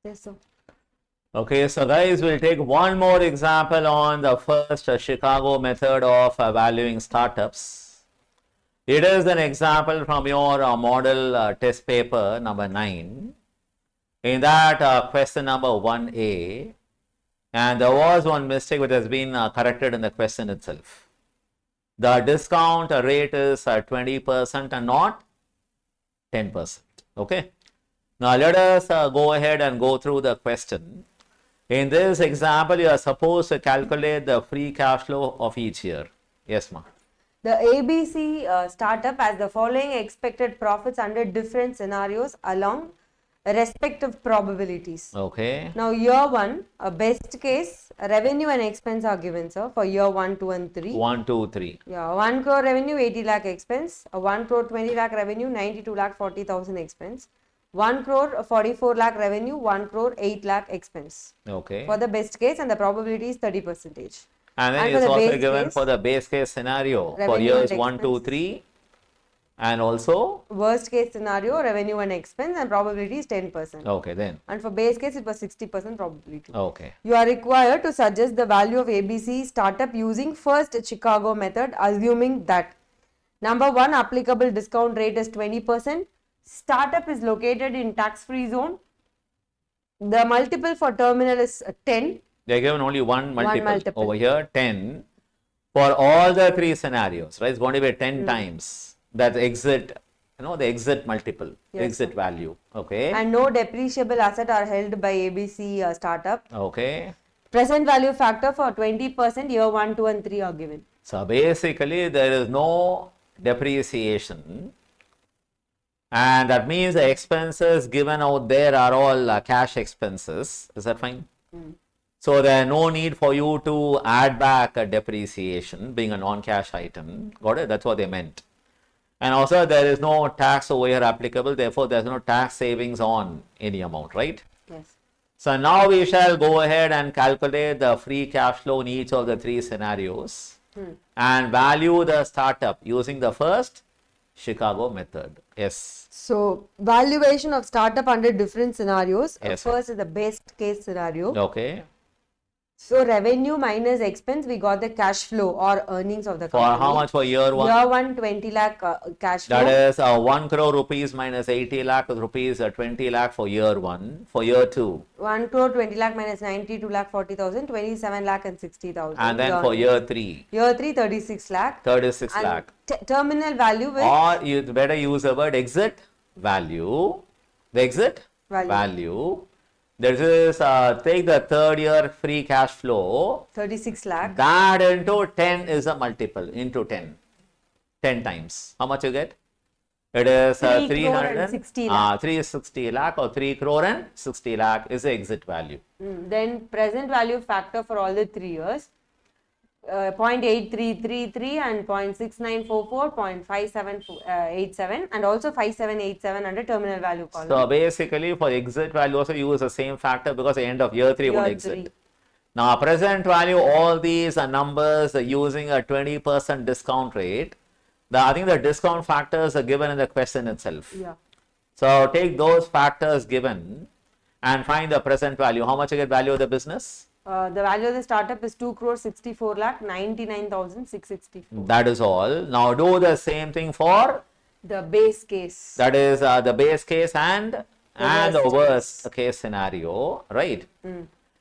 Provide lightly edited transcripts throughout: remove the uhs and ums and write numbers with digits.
Yes, sir. Okay, so guys, we'll take one more example on the first Chicago method of valuing startups. It is an example from your model test paper number 9. In that question number 1A, and there was one mistake which has been corrected in the question itself. The discount rate is 20% and not 10%. Okay. Now let us go ahead and go through the question. In this example, you are supposed to calculate the free cash flow of each year. Yes, ma'am. The ABC startup has the following expected profits under different scenarios along respective probabilities. Okay. Now, year 1, a best case, revenue and expense are given, sir, for year 1, 2 and 3. 1, 2, 3. Yeah, 1 crore revenue, 80 lakh expense. 1 crore 20 lakh revenue, 92 lakh 40,000 expense. 1 crore 44 lakh revenue, 1 crore 8 lakh expense. Okay. For the best case, and the probability is 30%. And then And it's for the also base given case, for the base case scenario for revenue years and 1, 2, expense. 3, and also Worst case scenario, revenue and expense, and probability is 10%. okay then. And for base case, it was 60% probability. Okay. You are required to suggest the value of ABC startup using first Chicago method, assuming that number 1, applicable discount rate is 20%. Startup is located in tax-free zone. The multiple for terminal is 10. They are given only one multiple. multiple. Over here 10 for all the 3 scenarios, right? It's going to be 10 times that exit, the exit multiple, Yes, exit value. Okay. And no depreciable asset are held by ABC startup. Okay. Present value factor for 20%, year 1, 2 and 3 are given. So basically there is no depreciation, and that means the expenses given out there are all cash expenses. Is that fine? So there is no need for you to add back a depreciation being a non-cash item. Got it? That's what they meant. And also there is no tax over here applicable, therefore there is no tax savings on any amount, right? Yes. So now we shall go ahead and calculate the free cash flow in each of the 3 scenarios and value the startup using the first Chicago method. Yes. So, valuation of startup under different scenarios. Yes, First is the best case scenario. Okay. So, revenue minus expense, we got the cash flow or earnings of the For company. how much for year 1? Year 1, 20 lakh cash flow. That is 1 crore rupees minus 80 lakh rupees, 20 lakh for year 1. For year 2. 1 crore 20 lakh minus 92 lakh 40,000, 27 lakh and 60,000. And then for year 3. Year 3, 36 lakh. 36 And lakh. Terminal value will Or you better use the word exit value. The exit Value. This is take the 3rd year free cash flow. 36 lakh. That into 10 is a multiple into 10. 10 times. How much you get? It is 360 lakh. 360 lakh or 3 crore and 60 lakh is the exit value. Then present value factor for all the 3 years. 0.8333 and 0.6944, 0.5787 and also 5787 under terminal value column. So basically for exit value also use the same factor because the end of year 3 would exit. Now present value, all these are numbers using a 20% discount rate. I think the discount factors are given in the question itself. Yeah. So take those factors given and find the present value. How much you get value of the business? The value of the startup is 2 crore 64 lakh 99,664. That is all. Now do the same thing for the base case. That is the base case and the worst case. case scenario, right?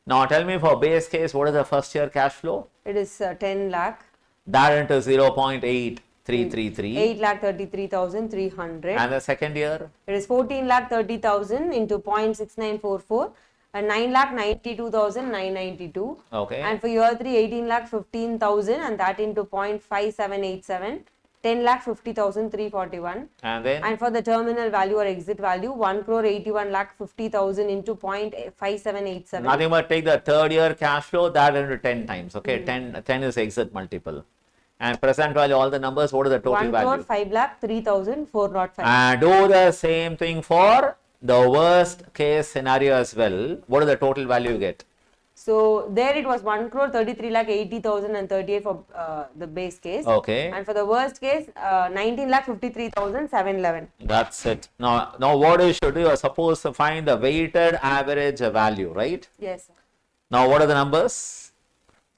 Now tell me for base case, what is the first year cash flow? It is 10 lakh. That into 0.8333. 8 lakh 33,300. And the second year? It is 14 lakh 30,000 into 0.6944. And 9 lakh 92,992. Okay. And for year 3, 18 lakh 15,000 and that into 0.5787. 10 lakh 50,341. And then? And for the terminal value or exit value, 1 crore 81 lakh 50,000 into 0.5787. Nothing but take the 3rd year cash flow, that into 10 times. Okay, 10 is exit multiple. And present value, all the numbers, what is the total 1 crore value? 5 lakh 3,405. And do the same thing for the worst case scenario as well. What is the total value you get? So there it was 1 crore 33 lakh 80,000 and 38 for the base case. Okay. And for the worst case, 19 lakh 53,000 711. That's it. Now what you should do, you are supposed to find the weighted average value, right? Yes. Now what are the numbers?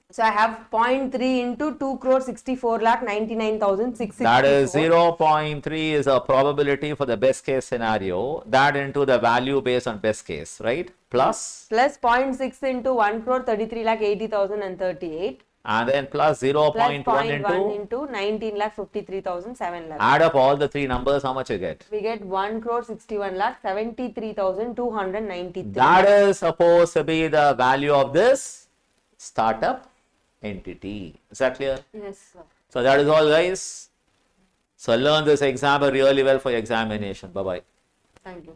So I have 0.3 into 2 crore 64 lakh 99,664. That is 0.3 is a probability for the best case scenario. That into the value based on best case, right? Plus. Plus 0.6 into 1 crore 33 lakh 80,000 and 38. And then plus 0.1 Plus 0.1 into. into 19 lakh 53,000 711. Add up all the three numbers, how much you get? We get 1 crore 61 lakh 73,293. That is supposed to be the value of this startup entity. Is that clear? Yes, sir. So that is all, guys. So learn this example really well for your examination. Bye-bye. Thank you.